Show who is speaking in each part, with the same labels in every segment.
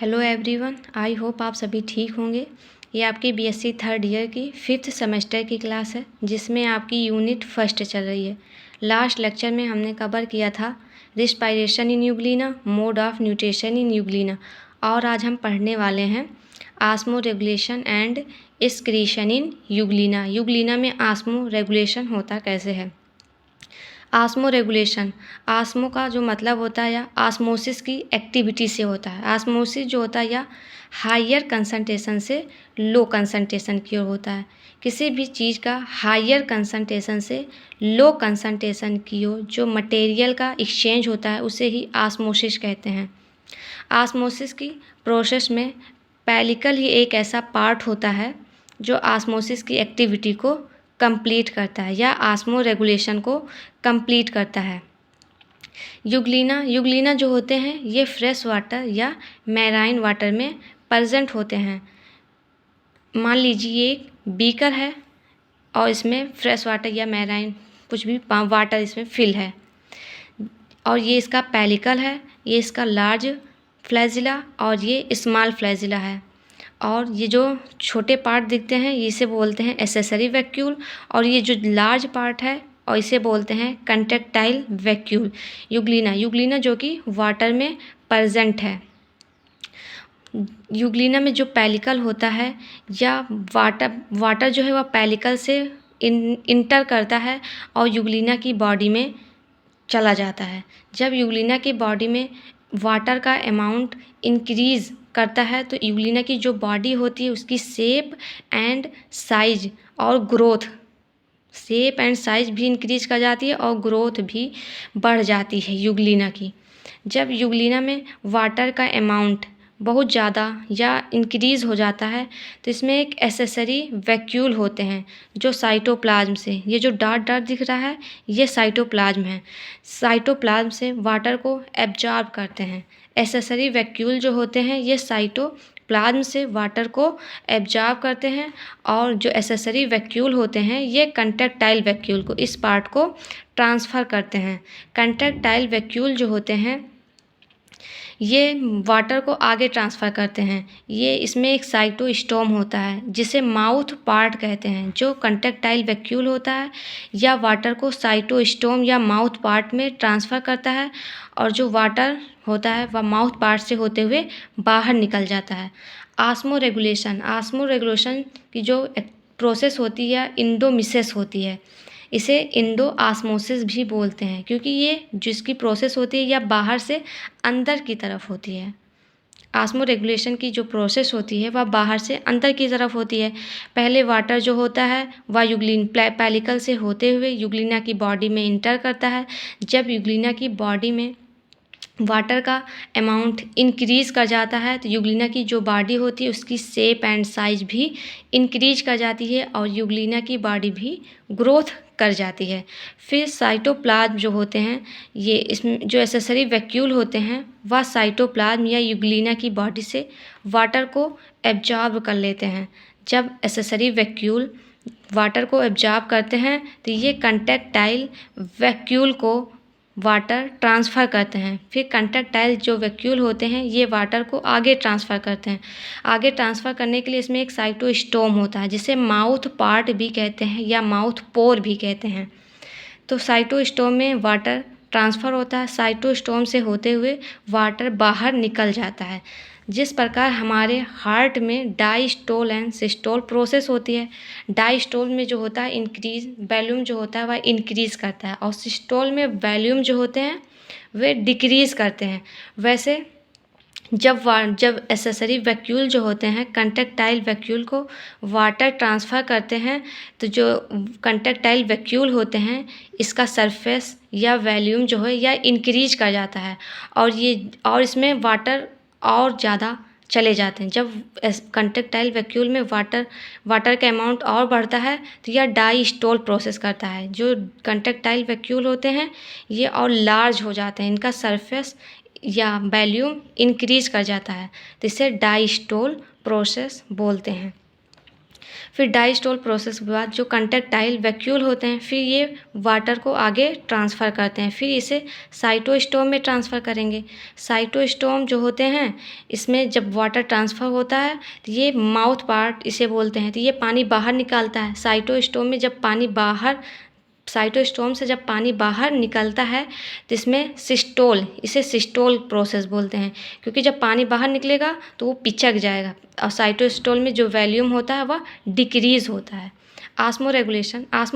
Speaker 1: Hello everyone, I hope आप सभी ठीक होंगे। ये आपकी बीएससी थर्ड ईयर की 5th सेमेस्टर की क्लास है जिसमें आपकी यूनिट फर्स्ट चल रही है। लास्ट लेक्चर में हमने कवर किया था respiration in Euglena, mode of nutrition in Euglena, और आज हम पढ़ने वाले हैं osmoregulation and excretion in Euglena. Euglena में आस्मो रेगुलेशन होता कैसे है। आस्मो रेगुलेशन, आस्मो का जो मतलब होता है या आस्मोसिस की एक्टिविटी से होता है। आस्मोसिस जो होता है या हायर कंसंट्रेशन से लो कंसंट्रेशन की ओर होता है। किसी भी चीज़ का हायर कंसंट्रेशन से लो कंसंट्रेशन की ओर जो मटेरियल का एक्सचेंज होता है उसे ही आस्मोसिस कहते हैं। आस्मोसिस की प्रोसेस में पेलिकल ही एक ऐसा पार्ट होता है जो आस्मोसिस की एक्टिविटी को कंप्लीट करता है या आस्मो रेगुलेशन को कंप्लीट करता है। यूग्लिना जो होते हैं ये फ्रेश वाटर या मैराइन वाटर में प्रेजेंट होते हैं। मान लीजिए एक बीकर है और इसमें फ्रेश वाटर या मैराइन कुछ भी वाटर इसमें फिल है और ये इसका पेलिकल है, ये इसका लार्ज फ्लैजिला और ये स्मॉल फ्लैजिला है। और ये जो छोटे पार्ट दिखते हैं इसे बोलते हैं एसेसरी वैक्यूल, और ये जो लार्ज पार्ट है और इसे बोलते हैं कंट्रैक्टाइल वैक्यूल। यूग्लिना जो कि वाटर में प्रेजेंट है। यूग्लिना में जो पेलिकल होता है या वाटर जो है वह पेलिकल से इंटर करता है और यूग्लिना की बॉडी में चला जाता है। जब यूग्लिना की बॉडी में वाटर का अमाउंट इंक्रीज़ करता है तो यूग्लिना की जो बॉडी होती है उसकी शेप एंड साइज और ग्रोथ, शेप एंड साइज भी इंक्रीज कर जाती है और ग्रोथ भी बढ़ जाती है यूग्लिना की। जब यूग्लिना में वाटर का अमाउंट बहुत ज़्यादा या इंक्रीज़ हो जाता है तो इसमें एक एसेसरी वैक्यूल होते हैं जो साइटोप्लाज्म से, ये जो डार्क दिख रहा है ये साइटोप्लाज्म है, साइटोप्लाज्म से वाटर को एब्जॉर्ब करते हैं। एसेसरी वैक्यूल जो होते हैं ये साइटोप्लाज्म से वाटर को एब्जॉर्ब करते हैं और जो एसेसरी वैक्यूल होते हैं ये कंट्रैक्टाइल वैक्यूल को, इस पार्ट को ट्रांसफ़र करते हैं। कंट्रैक्टाइल वैक्यूल जो होते हैं ये वाटर को आगे ट्रांसफ़र करते हैं। ये इसमें एक साइटोस्टोम होता है जिसे माउथ पार्ट कहते हैं, जो कंट्रैक्टाइल वैक्यूल होता है या वाटर को साइटोस्टोम या माउथ पार्ट में ट्रांसफ़र करता है और जो वाटर होता है वह माउथ पार्ट से होते हुए बाहर निकल जाता है। आस्मो रेगुलेशन की जो प्रोसेस होती है इंडोमिसेस होती है। इसे इंडो आस्मोसिस भी बोलते हैं क्योंकि ये जिसकी प्रोसेस होती है या बाहर से अंदर की तरफ होती है। आस्मो रेगुलेशन की जो प्रोसेस होती है वह बाहर से अंदर की तरफ होती है। पहले वाटर जो होता है वह पेलिकल से होते हुए यूग्लिना की बॉडी में इंटर करता है। जब यूग्लिना की बॉडी में वाटर का अमाउंट इंक्रीज़ कर जाता है तो यूग्लिना की जो बॉडी होती है उसकी शेप एंड साइज भी इंक्रीज कर जाती है और यूग्लिना की बॉडी भी ग्रोथ कर जाती है। फिर साइटोप्लाज्म जो होते हैं ये इसमें जो एसेसरी वैक्यूल होते हैं वह साइटोप्लाज्म या यूग्लिना की बॉडी से वाटर को एब्जॉर्ब कर लेते हैं। जब एसेसरी वैक्यूल वाटर को एब्जॉर्ब करते हैं तो ये कंट्रैक्टाइल वैक्यूल को वाटर ट्रांसफ़र करते हैं। फिर कंट्रैक्टाइल जो वैक्यूल होते हैं ये वाटर को आगे ट्रांसफ़र करते हैं। आगे ट्रांसफ़र करने के लिए इसमें एक साइटोस्टोम होता है जिसे माउथ पार्ट भी कहते हैं या माउथ पोर भी कहते हैं। तो साइटोस्टोम में वाटर ट्रांसफ़र होता है, साइटोस्टोम से होते हुए वाटर बाहर निकल जाता है। जिस प्रकार हमारे हार्ट में डायस्टोल एंड सिस्टोल प्रोसेस होती है, डायस्टोल में जो होता है इंक्रीज वॉल्यूम जो होता है वह इंक्रीज़ करता है और सिस्टोल में वॉल्यूम जो होते हैं वे डिक्रीज़ करते हैं। वैसे जब एसेसरी वैक्यूल जो होते हैं कंट्रैक्टाइल वैक्यूल को वाटर ट्रांसफ़र करते हैं तो जो कंट्रैक्टाइल वैक्यूल होते हैं इसका सरफेस या वॉल्यूम जो है या इंक्रीज कर जाता है और इसमें वाटर और ज़्यादा चले जाते हैं। जब कंट्रैक्टाइल वैक्यूल में वाटर का अमाउंट और बढ़ता है तो यह डायस्टोल प्रोसेस करता है। जो कंट्रैक्टाइल वैक्यूल होते हैं ये और लार्ज हो जाते हैं, इनका सरफेस या वॉल्यूम इंक्रीज कर जाता है तो इसे डायस्टोल प्रोसेस बोलते हैं। फिर डाइस्टोल प्रोसेस के बाद जो कंट्रैक्टाइल वैक्यूल होते हैं, फिर ये वाटर को आगे ट्रांसफ़र करते हैं, फिर इसे साइटोस्टोम में ट्रांसफ़र करेंगे। साइटोस्टोम जो होते हैं, इसमें जब वाटर ट्रांसफ़र होता है तो ये माउथ पार्ट इसे बोलते हैं, तो ये पानी बाहर निकालता है। साइटोस्टोम में जब पानी बाहर साइटोस्टोम से जब पानी बाहर निकलता है तो इसमें सिस्टोल, इसे सिस्टोल प्रोसेस बोलते हैं, क्योंकि जब पानी बाहर निकलेगा तो वो पिचक जाएगा और साइटोस्टोल में जो वॉल्यूम होता है वह डिक्रीज़ होता है। आस्मो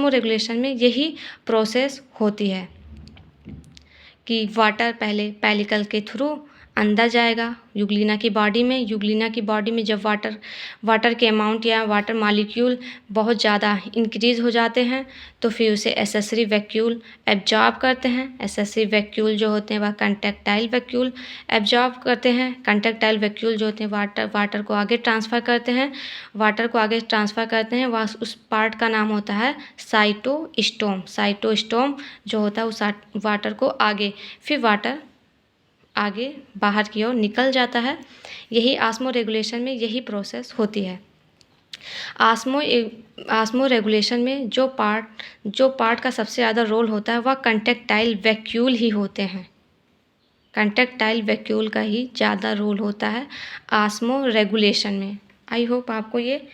Speaker 1: रेगुलेशन में यही प्रोसेस होती है कि वाटर पहले पेलिकल के थ्रू अंदर जाएगा यूग्लिना की बॉडी में। यूग्लिना की बॉडी में जब वाटर के अमाउंट या वाटर मॉलिक्यूल बहुत ज़्यादा इंक्रीज़ हो जाते हैं तो फिर उसे एसेसरी वैक्यूल एब्जॉर्ब करते हैं। एसेसरी वैक्यूल जो होते हैं वह कंट्रैक्टाइल वैक्यूल एब्जॉर्ब करते हैं। कंट्रैक्टाइल वैक्यूल जो होते हैं वाटर को आगे ट्रांसफ़र करते हैं। वह उस पार्ट का नाम होता है साइटोस्टोम। साइटोस्टोम जो होता है उस वाटर को आगे, फिर वाटर आगे बाहर की ओर निकल जाता है। यही आस्मो रेगुलेशन में यही प्रोसेस होती है। आस्मो रेगुलेशन में जो पार्ट का सबसे ज़्यादा रोल होता है वह कंट्रैक्टाइल वैक्यूल ही होते हैं। कंट्रैक्टाइल वैक्यूल का ही ज़्यादा रोल होता है आस्मो रेगुलेशन में। आई होप आपको ये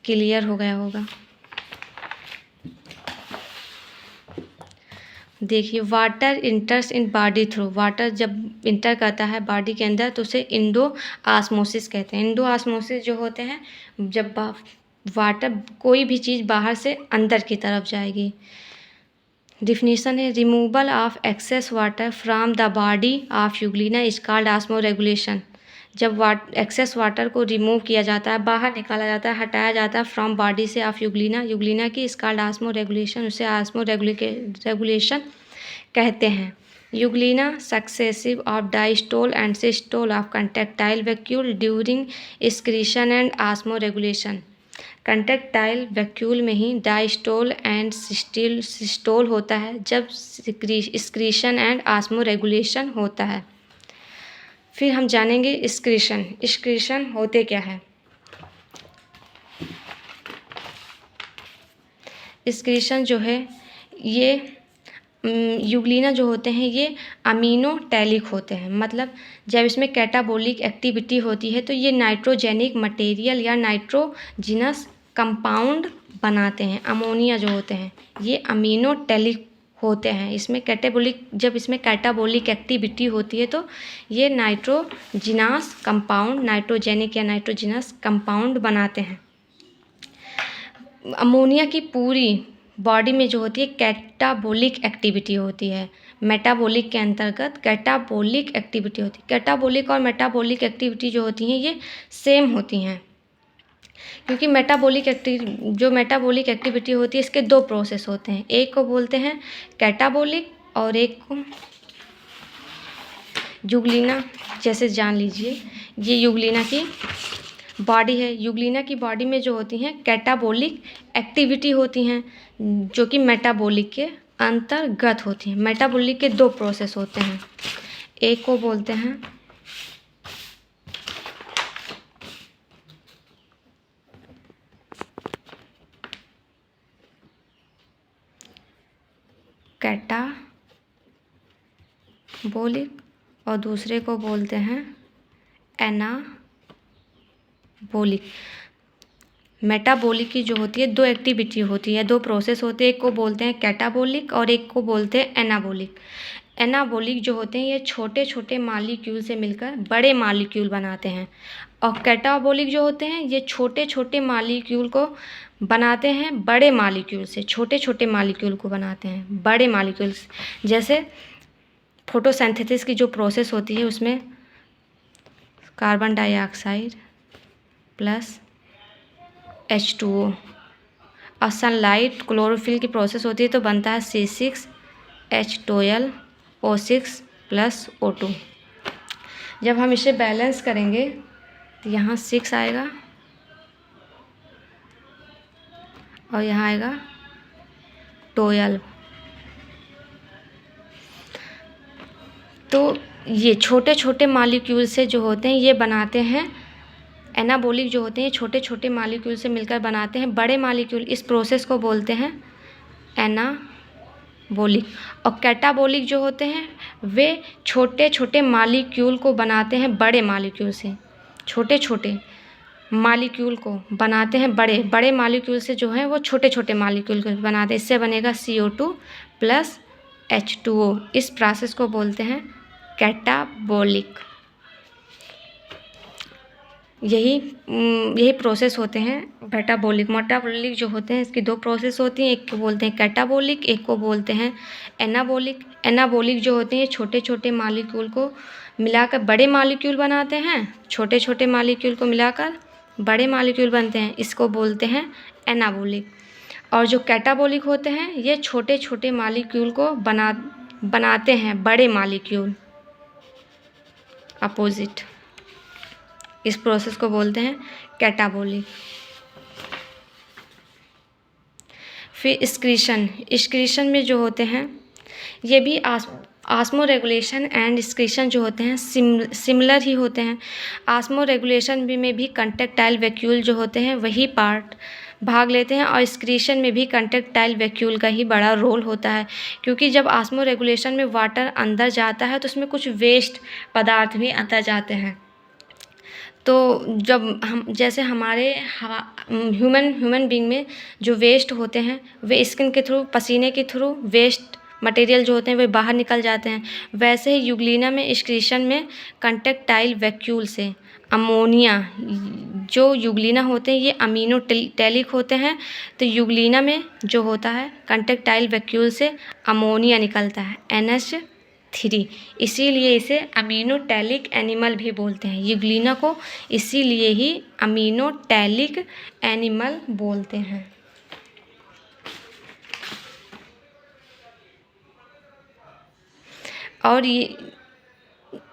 Speaker 1: क्लियर हो गया होगा। देखिए, water इंटर्स in body through, water जब इंटर करता है बॉडी के अंदर तो उसे इंडो आस्मोसिस कहते हैं। इंडो आस्मोसिस जो होते हैं जब वाटर कोई भी चीज़ बाहर से अंदर की तरफ जाएगी। डिफिनीशन है, removal of excess water from the body of Euglena is called osmoregulation. जब एक्सेस वाटर को रिमूव किया जाता है, बाहर निकाला जाता है, हटाया जाता है फ्रॉम बॉडी से ऑफ यूग्लिना की इज कॉल्ड आस्मो रेगुलेशन। उसे आस्मो रेगुलेशन कहते हैं। Euglena successive of diastole and systole of contractile vacuole during excretion and osmoregulation. Contractile vacuole में ही डाइस्टोल एंड सिस्टोल होता है जब एक्सक्रीशन एंड आस्मो रेगुलेशन होता है। फिर हम जानेंगे एक्सक्रीशन होते क्या है। एक्सक्रीशन जो है ये यूग्लिना जो होते हैं ये अमीनोटैलिक होते हैं, मतलब जब इसमें कैटाबोलिक एक्टिविटी होती है तो ये नाइट्रोजेनिक मटेरियल या नाइट्रोजिनस कंपाउंड बनाते हैं। अमोनिया जो होते हैं ये अमीनोटैलिक होते हैं। जब इसमें कैटाबोलिक एक्टिविटी होती है तो ये नाइट्रोजिनस कंपाउंड, नाइट्रोजेनिक या नाइट्रोजिनस कंपाउंड बनाते हैं। अमोनिया की पूरी बॉडी में जो होती है कैटाबोलिक एक्टिविटी होती है। मेटाबोलिक के अंतर्गत कैटाबोलिक एक्टिविटी होती है। कैटाबोलिक और मेटाबोलिक एक्टिविटी जो होती हैं ये सेम होती हैं, क्योंकि मेटाबोलिक एक्टिविटी होती है इसके दो प्रोसेस होते हैं। एक को बोलते हैं कैटाबोलिक और एक को यूग्लिना। जैसे जान लीजिए ये यूग्लिना की बॉडी है। यूग्लिना की बॉडी में जो होती हैं कैटाबोलिक एक्टिविटी होती हैं जो कि मेटाबोलिक के अंतर्गत होती हैं। मेटाबोलिक के दो प्रोसेस होते हैं, एक को बोलते हैं कैटाबोलिक और दूसरे को बोलते हैं एनाबोलिक। मेटाबोलिक की जो होती है दो एक्टिविटी होती है, दो प्रोसेस होते हैं, एक को बोलते हैं कैटाबोलिक और एक को बोलते हैं एनाबोलिक। एनाबोलिक जो होते हैं ये छोटे छोटे मॉलिक्यूल से मिलकर बड़े मॉलिक्यूल बनाते हैं, और कैटाबोलिक जो होते हैं ये छोटे छोटे मॉलिक्यूल को बनाते हैं बड़े मॉलिक्यूल से, छोटे छोटे मॉलिक्यूल को बनाते हैं बड़े मॉलिक्यूल से। जैसे फोटोसिंथेसिस की जो प्रोसेस होती है उसमें कार्बन डाइऑक्साइड प्लस H2O और सनलाइट क्लोरोफिल की प्रोसेस होती है तो बनता है C6H12O6 प्लस O2। जब हम इसे बैलेंस करेंगे तो यहाँ 6 आएगा और यहाँ आएगा 12। तो ये छोटे छोटे मॉलिक्यूल से जो होते हैं ये बनाते हैं एनाबॉलिक जो होते हैं छोटे छोटे मालिक्यूल से मिलकर बनाते हैं बड़े मालिक्यूल। इस प्रोसेस को बोलते हैं एनाबॉलिक। और कैटाबॉलिक जो होते हैं वे छोटे छोटे मालिक्यूल को बनाते हैं बड़े मालिक्यूल से। छोटे छोटे मालिक्यूल को बनाते हैं बड़े बड़े मालिक्यूल से, जो है वो छोटे छोटे मालिक्यूल को बनाते हैं। इससे बनेगा CO2 प्लस H2O। इस प्रोसेस को बोलते हैं कैटाबॉलिक। यही प्रोसेस होते हैं मेटाबॉलिक। मेटाबॉलिक जो होते हैं इसकी दो प्रोसेस होती हैं, एक को बोलते हैं कैटाबॉलिक, एक को बोलते हैं एनाबॉलिक। एनाबॉलिक जो होते हैं छोटे छोटे मालिक्यूल को मिलाकर बड़े मालिक्यूल बनाते हैं, छोटे छोटे मालिक्यूल को मिलाकर बड़े मालिक्यूल बनते हैं, इसको बोलते हैं एनाबॉलिक। और जो कैटाबॉलिक होते हैं ये छोटे छोटे मालिक्यूल को बनाते हैं बड़े मालिक्यूल, अपोजिट। इस प्रोसेस को बोलते हैं कैटाबॉलिक। फिर एक्सक्रीशन में जो होते हैं ये भी ऑस्मो रेगुलेशन एंड एक्सक्रीशन जो होते हैं सिमिलर ही होते हैं। ऑस्मो रेगुलेशन में भी कंट्रैक्टाइल वैक्यूल जो होते हैं वही पार्ट भाग लेते हैं, और एक्सक्रीशन में भी कंट्रैक्टाइल वैक्यूल का ही बड़ा रोल होता है। क्योंकि जब ऑस्मो रेगुलेशन में वाटर अंदर जाता है तो उसमें कुछ वेस्ट पदार्थ भी अंदर जाते हैं। तो जब हम जैसे हमारे ह्यूमन बीइंग में जो वेस्ट होते हैं वे स्किन के थ्रू, पसीने के थ्रू वेस्ट मटेरियल जो होते हैं वे बाहर निकल जाते हैं। वैसे ही यूग्लिना में एक्सक्रीशन में कंट्रैक्टाइल वैक्यूल से अमोनिया, जो यूग्लिना होते हैं ये अमीनोटैलिक होते हैं, तो यूग्लिना में जो होता है कंट्रैक्टाइल वैक्यूल से अमोनिया निकलता है NH3। इसीलिए इसे अमीनोटैलिक एनिमल भी बोलते हैं। यूग्लिना को इसीलिए ही अमीनोटैलिक एनिमल बोलते हैं। और ये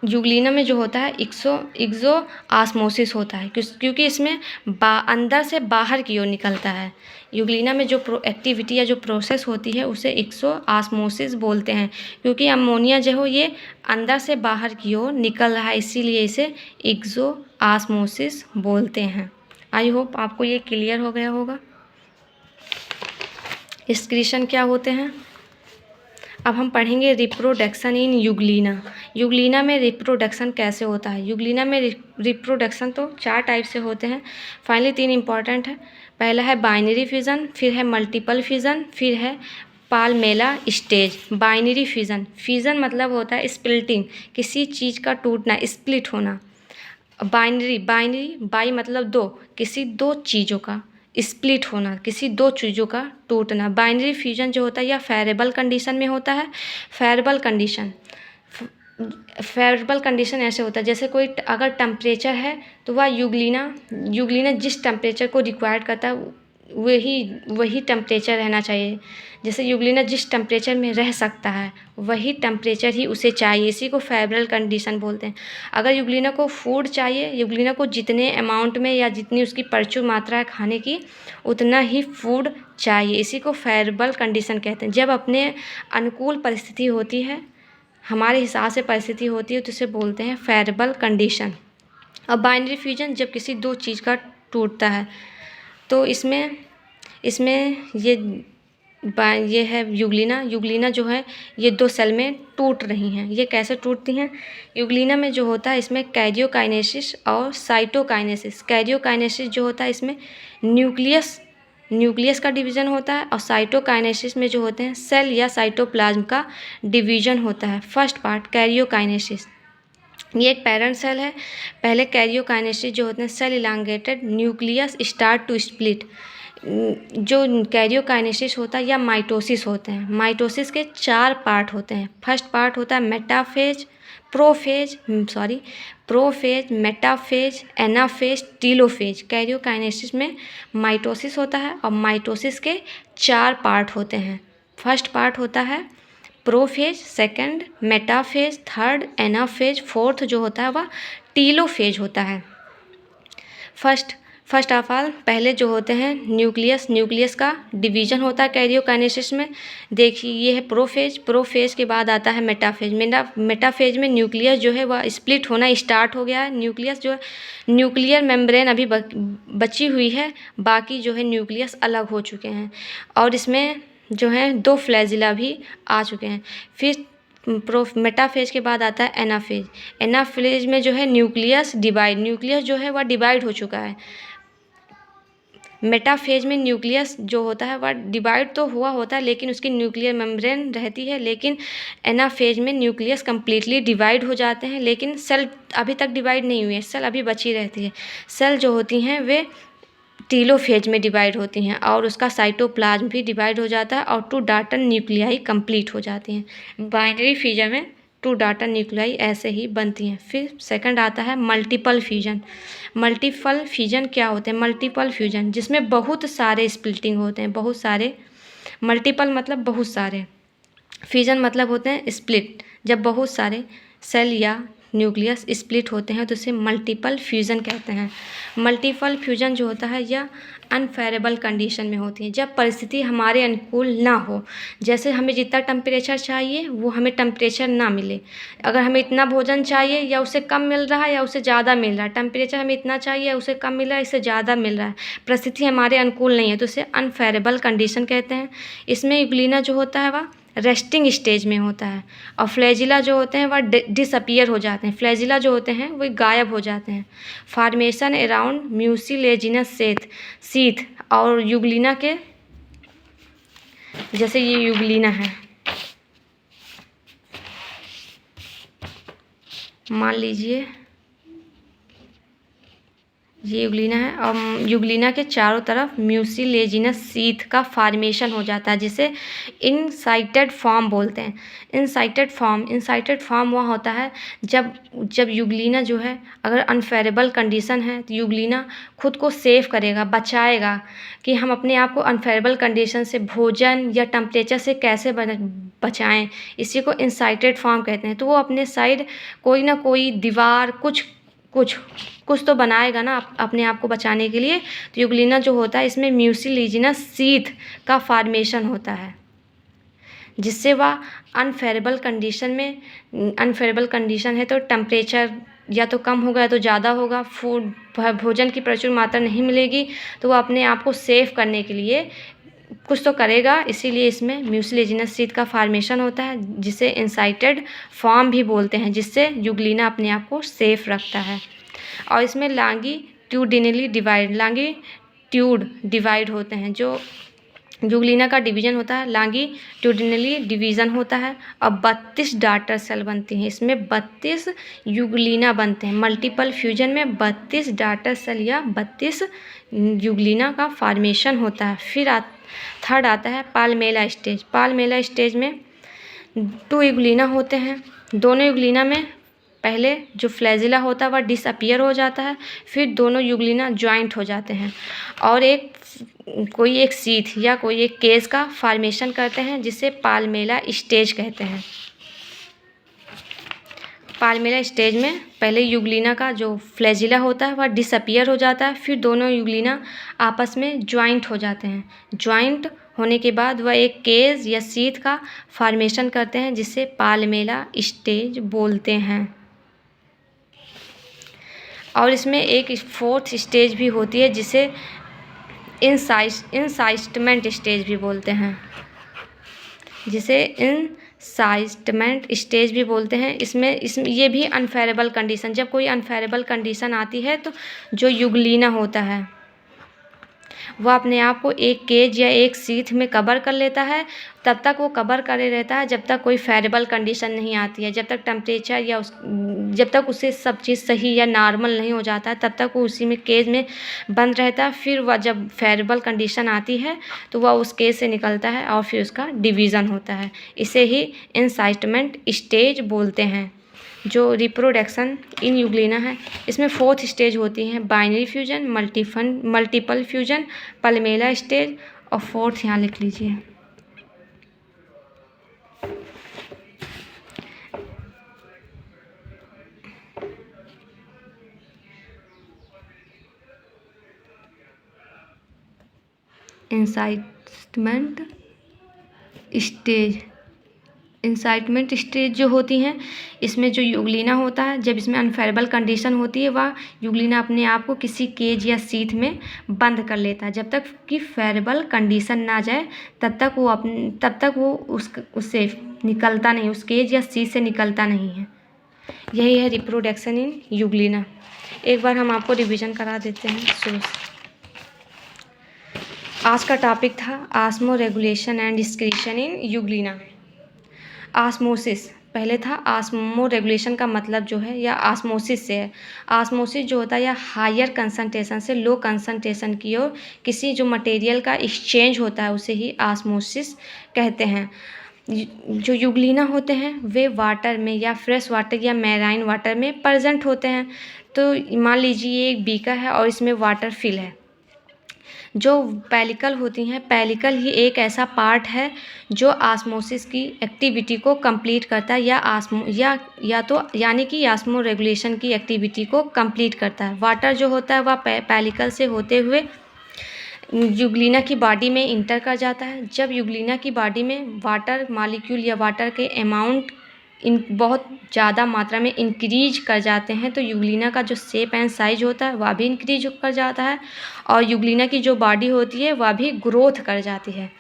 Speaker 1: यूग्लिना में जो होता है एक्सो ऑस्मोसिस होता है, क्योंकि इसमें अंदर से बाहर की ओर निकलता है। यूग्लिना में जो एक्टिविटी या जो प्रोसेस होती है उसे एक्सो ऑस्मोसिस बोलते हैं, क्योंकि अमोनिया जो हो ये अंदर से बाहर की ओर निकल रहा है, इसीलिए इसे एक्सो ऑस्मोसिस बोलते हैं। आई होप आपको ये क्लियर हो गया होगा। एक्सक्रीशन क्या होते हैं। अब हम पढ़ेंगे रिप्रोडक्शन इन यूग्लिना। यूग्लिना में रिप्रोडक्शन कैसे होता है। यूग्लिना में रिप्रोडक्शन तो 4 टाइप से होते हैं, फाइनली 3 इंपॉर्टेंट है। पहला है बाइनरी फिजन, फिर है मल्टीपल फिजन, फिर है पाल्मेला स्टेज। बाइनरी फिजन मतलब होता है स्प्लिटिंग, किसी चीज़ का टूटना, स्प्लिट होना। बाइनरी बाई मतलब 2, किसी 2 चीज़ों का स्प्लिट होना, किसी 2 चीज़ों का टूटना। बाइनरी फ्यूजन जो होता है या फेरेबल कंडीशन में होता है। फेरेबल कंडीशन ऐसे होता है जैसे कोई अगर टेम्परेचर है तो वह यूग्लिना जिस टेम्परेचर को रिक्वायर्ड करता है वही टेम्परेचर रहना चाहिए। जैसे यूग्लिना जिस टेम्परेचर में रह सकता है वही टेम्परेचर ही उसे चाहिए, इसी को फेरेबल कंडीशन बोलते हैं। अगर यूग्लिना को फूड चाहिए, यूग्लिना को जितने अमाउंट में या जितनी उसकी प्रचुर मात्रा है खाने की उतना ही फूड चाहिए, इसी को फेरेबल कंडीशन कहते हैं। जब अपने अनुकूल परिस्थिति होती है, हमारे हिसाब से परिस्थिति होती है तो उसे बोलते हैं फेरेबल कंडीशन। और बाइनरी फ्यूजन जब किसी 2 चीज़ का टूटता है, तो इसमें ये है यूग्लिना जो है ये 2 सेल में टूट रही हैं। ये कैसे टूटती हैं। यूग्लिना में जो होता है इसमें कैरियोकाइनेसिस और साइटोकाइनेसिस। कैरियोकाइनेसिस जो होता है इसमें न्यूक्लियस का डिवीज़न होता है, और साइटोकाइनेसिस में जो होते हैं सेल या साइटोप्लाज्म का डिवीज़न होता है। फर्स्ट पार्ट कैरियोकाइनेसिस, ये एक पेरेंट सेल है। पहले कैरियोकाइनेसिस जो होते हैं cell elongated nucleus start to split. जो कैरियोकाइनेसिस होता है या माइटोसिस होते हैं, माइटोसिस के 4 पार्ट होते हैं। फर्स्ट पार्ट होता है prophase, metaphase, anaphase, telophase. Karyokinesis में माइटोसिस होता है और माइटोसिस के 4 पार्ट होते हैं। फर्स्ट पार्ट होता है prophase, second metaphase, third anaphase, fourth जो होता है वह टीलोफेज होता है। फर्स्ट फर्स्ट ऑफ ऑल पहले जो होते हैं न्यूक्लियस का डिवीजन होता है कैरियोकाइनेसिस में। देखिए ये है प्रोफेज के बाद आता है मेटाफेज। मेटाफेज में न्यूक्लियस जो है वह स्प्लिट होना स्टार्ट हो गया है। न्यूक्लियस जो है न्यूक्लियर मेम्ब्रेन अभी बची हुई है, बाकी जो है न्यूक्लियस अलग हो चुके हैं और इसमें जो है 2 फ्लैजिला भी आ चुके हैं। फिर मेटाफेज के बाद आता है एनाफेज। एनाफेज में जो है न्यूक्लियस जो है वह डिवाइड हो चुका है। मेटाफेज में न्यूक्लियस जो होता है वह डिवाइड तो हुआ होता है लेकिन उसकी न्यूक्लियर मेम्ब्रेन रहती है। लेकिन एनाफेज में न्यूक्लियस कम्प्लीटली डिवाइड हो जाते हैं लेकिन सेल अभी तक डिवाइड नहीं हुई है, सेल अभी बची रहती है। सेल जो होती हैं वे टीलोफेज में डिवाइड होती हैं और उसका साइटोप्लाज्म भी डिवाइड हो जाता है और 2 डाटर न्यूक्लियाई कंप्लीट हो जाती हैं। बाइनरी फ्यूजन में 2 डाटर न्यूक्लियाई ऐसे ही बनती हैं। फिर सेकंड आता है मल्टीपल फ्यूजन। मल्टीपल फ्यूजन क्या होते हैं? मल्टीपल फ्यूजन जिसमें बहुत सारे स्प्लिटिंग होते हैं, बहुत सारे। मल्टीपल मतलब बहुत सारे, फ्यूजन मतलब होते हैं स्प्लिट। जब बहुत सारे सेल या न्यूक्लियस स्प्लिट होते हैं तो उसे मल्टीपल फ्यूजन कहते हैं। मल्टीपल फ्यूजन जो होता है यह अनफेवरेबल कंडीशन में होती है, जब परिस्थिति हमारे अनुकूल ना हो। जैसे हमें जितना टेम्परेचर चाहिए वो हमें टेम्परेचर ना मिले, अगर हमें इतना भोजन चाहिए या उससे कम मिल रहा है या उससे ज़्यादा मिल रहा है, टेम्परेचर हमें इतना चाहिए या उससे कम मिल रहा है, इससे ज़्यादा मिल रहा है, परिस्थिति हमारे अनुकूल नहीं है, तो उसे अनफेवरेबल कंडीशन कहते हैं। इसमें यूग्लिना जो होता है वह रेस्टिंग स्टेज में होता है और फ्लैजिला जो होते हैं वह डिसअपियर हो जाते हैं। फ्लैजिला जो होते हैं वो गायब हो जाते हैं। फॉर्मेशन अराउंड म्यूसिलेजिनस सीथ और यूग्लिना के, जैसे ये यूग्लिना है, मान लीजिए ये यूग्लिना है और यूग्लिना के चारों तरफ म्यूसिलेजिनस सीथ का फॉर्मेशन हो जाता है जिसे इनसाइटेड फॉर्म बोलते हैं। इनसाइटेड फॉर्म वहाँ होता है जब यूग्लिना जो है अगर अनफेवरेबल कंडीशन है तो यूग्लिना खुद को सेव करेगा, बचाएगा कि हम अपने आप को अनफेवरेबल कंडीशन से भोजन या टेम्परेचर से कैसे बचाएं। इसी को इनसाइटेड फॉर्म कहते हैं। तो वो अपने साइड कोई ना कोई दीवार कुछ तो बनाएगा ना अपने आप को बचाने के लिए। तो यूग्लिना जो होता है इसमें म्यूसिलेजिनस सीथ का फॉर्मेशन होता है जिससे वह अनफेवरेबल कंडीशन है तो टेम्परेचर या तो कम होगा या तो ज़्यादा होगा, भोजन की प्रचुर मात्रा नहीं मिलेगी, तो वह अपने आप को सेव करने के लिए कुछ तो करेगा। इसीलिए इसमें म्यूसिलेजिनस सीथ का फॉर्मेशन होता है जिसे इनसाइटेड फॉर्म भी बोलते हैं, जिससे यूग्लिना अपने आप को सेफ रखता है। और इसमें लॉन्गिट्यूडिनली डिवाइड होते हैं। जो यूग्लिना का डिवीजन होता है लॉन्गिट्यूडिनली डिवीज़न होता है और 32 डाटर सेल बनती हैं। इसमें 32 यूग्लिना बनते हैं। मल्टीपल फ्यूजन में 32 डाटर सेल या 32 यूग्लिना का फॉर्मेशन होता है। फिर थर्ड आता है पाल्मेला स्टेज। पाल्मेला स्टेज में 2 यूग्लिना होते हैं। दोनों यूग्लिना में पहले जो फ्लैजिला होता है वह डिसअपियर हो जाता है, फिर दोनों यूग्लिना ज्वाइंट हो जाते हैं और कोई एक सीथ या कोई एक केस का फॉर्मेशन करते हैं जिसे पाल्मेला स्टेज कहते हैं। पाल्मेला स्टेज में पहले यूग्लिना का जो फ्लैजिला होता है वह डिसअपियर हो जाता है, फिर दोनों यूग्लिना आपस में ज्वाइंट हो जाते हैं। ज्वाइंट होने के बाद वह एक केज या सीथ का फॉर्मेशन करते हैं जिसे पाल्मेला स्टेज बोलते हैं। और इसमें एक 4th स्टेज भी होती है जिसे इनसाइटमेंट स्टेज भी बोलते हैं, इसमें ये भी अनफेवरेबल कंडीशन, जब कोई अनफेवरेबल कंडीशन आती है तो जो यूग्लिना होता है वह अपने आप को एक केज या एक सीथ में कवर कर लेता है। तब तक वो कवर करे रहता है जब तक कोई फेवरेबल कंडीशन नहीं आती है, जब तक टेम्परेचर या जब तक उससे सब चीज़ सही या नॉर्मल नहीं हो जाता है तब तक वो उसी में केज में बंद रहता है। फिर वह जब फेवरेबल कंडीशन आती है तो वह उस केज से निकलता है और फिर उसका डिवीज़न होता है। इसे ही इनसाइटमेंट स्टेज बोलते हैं। जो रिप्रोडक्शन इन यूग्लिना है इसमें 4th स्टेज होती हैं binary fusion, multiple fusion, palmella stage और 4th यहाँ लिख लीजिए। Incitement stage. इंसाइटमेंट स्टेज जो होती हैं, इसमें जो युगलिना होता है, जब इसमें अनफेरेबल कंडीशन होती है, वह युगलिना अपने आप को किसी केज या सीथ में बंद कर लेता है। जब तक कि फेरेबल कंडीशन ना जाए तब तक वो उससे निकलता नहीं, उस केज या सीथ से निकलता नहीं है। यही है रिप्रोडक्शन इन युगलिना। एक बार हम आपको रिवीजन करा देते हैं शुरू से। आज का टॉपिक था osmo regulation and excretion in Euglena. Osmosis पहले था। ऑस्मो रेगुलेशन का मतलब जो है या ऑस्मोसिस से है। ऑस्मोसिस जो होता है या हायर कंसंट्रेशन से लो कंसंट्रेशन की ओर किसी जो मटेरियल का एक्सचेंज होता है उसे ही ऑस्मोसिस कहते हैं। जो युगलिना होते हैं वे वाटर में या फ्रेश वाटर या मैराइन वाटर में प्रेजेंट होते हैं। तो मान लीजिए ये एक बीकर है और इसमें वाटर फिल है। जो पेलिकल होती हैं, पेलिकल ही एक ऐसा पार्ट है जो ऑस्मोसिस की एक्टिविटी को कंप्लीट करता है यानी कि ऑस्मो रेगुलेशन की एक्टिविटी को कंप्लीट करता है। वाटर जो होता है वह पेलिकल से होते हुए युगलिना की बॉडी में इंटर कर जाता है। जब युगलिना की बॉडी में वाटर मॉलिक्यूल या वाटर के अमाउंट बहुत ज़्यादा मात्रा में इंक्रीज कर जाते हैं तो युगलिना का जो शेप एंड साइज होता है वह भी इंक्रीज कर जाता है और युगलिना की जो बॉडी होती है वह भी ग्रोथ कर जाती है।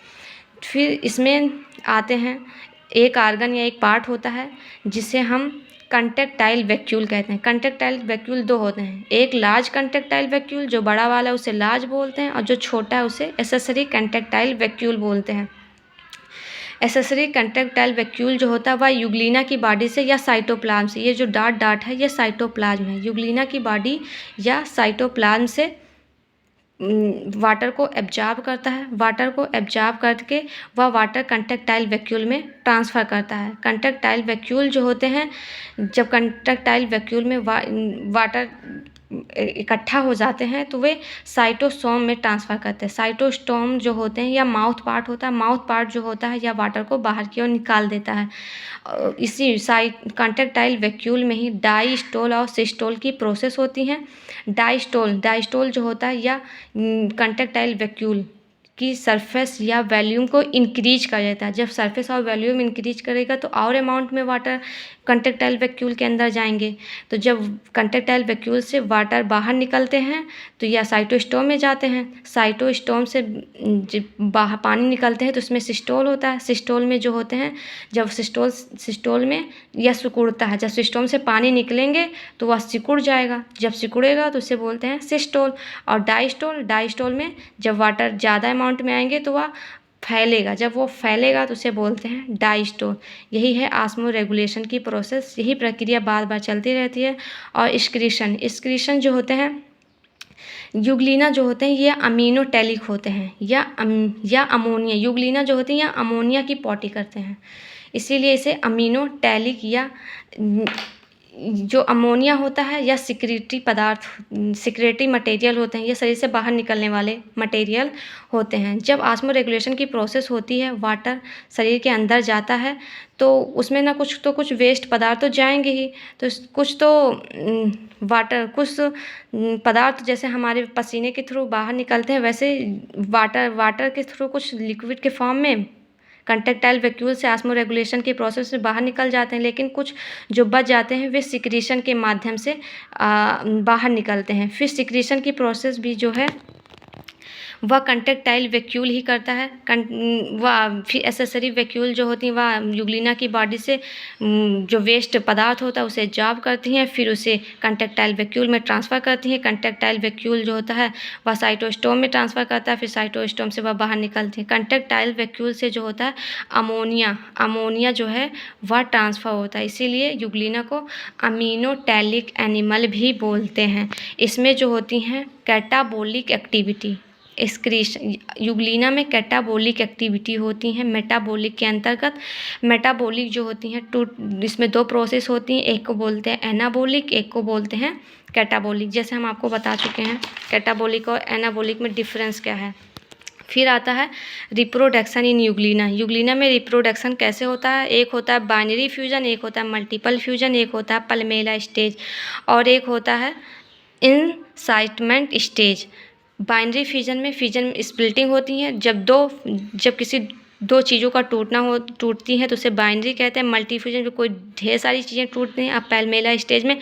Speaker 1: फिर इसमें आते हैं एक आर्गन या एक पार्ट होता है जिसे हम कंट्रैक्टाइल वैक्यूल कहते हैं। कंट्रैक्टाइल वैक्यूल दो होते हैं, एक लार्ज कंट्रैक्टाइल वैक्यूल जो बड़ा वाला उसे लार्ज बोलते हैं और जो छोटा है उसे एक्सेसरी कंट्रैक्टाइल वैक्यूल बोलते हैं। एक्सेसरी कंट्रैक्टाइल वैक्यूल जो होता है वह युगलिना की बॉडी से या साइटोप्लाज्म से, ये जो डॉट है ये साइटोप्लाज्म है, युगलिना की बॉडी या साइटोप्लाज्म से वाटर को एब्जॉर्ब करता है। वाटर को एब्जॉर्ब करके वह वाटर कंट्रैक्टाइल वैक्यूल में ट्रांसफ़र करता है। कंट्रैक्टाइल वैक्यूल जो होते हैं, जब कंट्रैक्टाइल वैक्यूल में वाटर इकट्ठा हो जाते हैं तो वे साइटोसोम में ट्रांसफ़र करते हैं। साइटोस्टोम जो होते हैं या माउथ पार्ट होता है, माउथ पार्ट जो होता है या वाटर को बाहर की ओर निकाल देता है। इसी कंट्रैक्टाइल वैक्यूल में ही डायस्टोल और सिस्टोल की प्रोसेस होती हैं। डायस्टोल जो होता है या कंट्रैक्टाइल वैक्यूल की सरफेस या वॉल्यूम को इंक्रीज कर देता है। जब सरफेस और वॉल्यूम इंक्रीज करेगा तो और अमाउंट में वाटर कंट्रैक्टाइल वैक्यूल के अंदर जाएंगे। तो जब कंट्रैक्टाइल वैक्यूल से वाटर बाहर निकलते हैं तो या साइटोस्टोम में जाते हैं। साइटोस्टोम से बाहर पानी निकलते हैं तो उसमें सिस्टोल होता है। सिस्टोल में जो होते हैं, जब सिस्टोल में यह सिकुड़ता है, जब सिस्टोम से पानी निकलेंगे तो वह सिकुड़ जाएगा। जब सिकुड़ेगा तो उसे बोलते हैं सिस्टोल। और डायस्टोल में जब वाटर ज़्यादा अमाउंट में आएंगे तो वह फैलेगा, जब वो फैलेगा तो उसे बोलते हैं डायस्टोल। यही है ऑस्मो रेगुलेशन की प्रोसेस। यही प्रक्रिया बार बार चलती रहती है। और एक्सक्रीशन जो होते हैं, युगलिना जो होते हैं ये अमीनोटैलिक होते हैं या अमोनिया। युगलिना जो होती है या अमोनिया की पॉटी करते हैं, इसीलिए इसे अमीनोटैलिक या जो अमोनिया होता है या सिक्रेटरी मटेरियल होते हैं, ये शरीर से बाहर निकलने वाले मटेरियल होते हैं। जब ऑस्मो रेगुलेशन की प्रोसेस होती है, वाटर शरीर के अंदर जाता है तो उसमें ना कुछ वेस्ट पदार्थ तो जाएंगे ही। तो कुछ पदार्थ जैसे हमारे पसीने के थ्रू बाहर निकलते हैं, वैसे वाटर के थ्रू कुछ लिक्विड के फॉर्म में कंट्रैक्टाइल वैक्यूल से ऑस्मो रेगुलेशन के प्रोसेस से बाहर निकल जाते हैं। लेकिन कुछ जो बच जाते हैं वे सिक्रीशन के माध्यम से बाहर निकलते हैं। फिर सिक्रीशन की प्रोसेस भी जो है वह कंट्रैक्टाइल वैक्यूल ही करता है। वह फिर एक्सेसरी वैक्यूल जो होती हैं वह युगलिना की बॉडी से जो वेस्ट पदार्थ होता है उसे एब्जॉर्ब करती हैं, फिर उसे कंट्रैक्टाइल वैक्यूल में ट्रांसफ़र करती हैं। कंट्रैक्टाइल वैक्यूल जो होता है वह साइटोस्टोम में ट्रांसफ़र करता है, फिर साइटोस्टोम से वह बाहर निकलती है। कंट्रैक्टाइल वैक्यूल से जो होता है अमोनिया जो है वह ट्रांसफ़र होता है। इसीलिए युगलिना को अमीनोटैलिक एनिमल भी बोलते हैं। इसमें जो होती हैं कैटाबोलिक एक्टिविटी, एक्सक्रीशन, युगलिना में कैटाबोलिक एक्टिविटी होती हैं। मेटाबोलिक के अंतर्गत मेटाबोलिक जो होती हैं इसमें दो प्रोसेस होती हैं, एक को बोलते हैं एनाबोलिक, एक को बोलते हैं कैटाबोलिक। जैसे हम आपको बता चुके हैं कैटाबोलिक और एनाबोलिक में डिफरेंस क्या है। फिर आता है रिप्रोडक्शन इन युगलिना। युगलिना में रिप्रोडक्शन कैसे होता है, एक होता है बाइनरी फ्यूजन, एक होता है मल्टीपल फ्यूजन, एक होता है पल्मेला स्टेज और एक होता है इंसाइटमेंट स्टेज। बाइनरी फिजन में स्प्लिटिंग होती है। जब किसी दो चीज़ों का टूटती हैं तो उसे बाइनरी कहते हैं। मल्टी फ्यूजन में कोई ढेर सारी चीज़ें टूटती हैं। अब पैल्मेला स्टेज में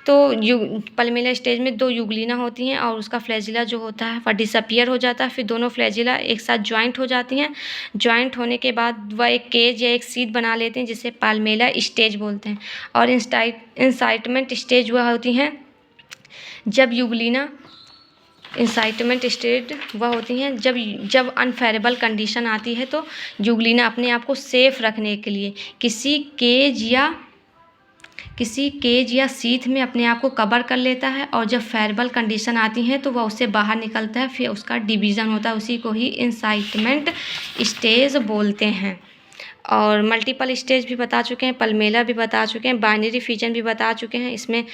Speaker 1: पैल्मेला स्टेज में दो युगलिना होती हैं और उसका फ्लैजिला जो होता है वह डिसअपियर हो जाता है। फिर दोनों फ्लैजिला एक साथ ज्वाइंट हो जाती हैं। ज्वाइंट होने के बाद वह एक केज या एक सीट बना लेते हैं जिसे पैल्मेला स्टेज बोलते हैं। और इंसाइटमेंट स्टेज वह होती हैं जब युगलिना जब अनफेरेबल कंडीशन आती है तो युगलिना अपने आप को सेफ रखने के लिए किसी केज या सीथ में अपने आप को कवर कर लेता है, और जब फेरेबल कंडीशन आती है तो वह उससे बाहर निकलता है। फिर उसका डिवीज़न होता है, उसी को ही इंसाइटमेंट स्टेज बोलते हैं। और मल्टीपल स्टेज भी बता चुके हैं, पैल्मेला भी बता चुके हैं, बाइनरी फिजन भी बता चुके हैं। इसमें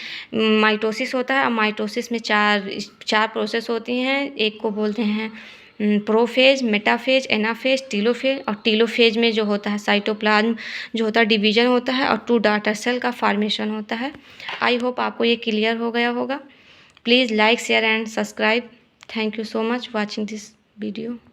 Speaker 1: माइटोसिस होता है और माइटोसिस में चार प्रोसेस होती हैं। एक को बोलते हैं प्रोफेज, मेटाफेज, एनाफेज, टीलोफेज। और टीलोफेज में जो होता है साइटोप्लाज्म जो होता है डिवीजन होता है और 2 डॉटर सेल का फॉर्मेशन होता है। आई होप आपको ये क्लियर हो गया होगा। Please like, share and subscribe. Thank you so much watching this video.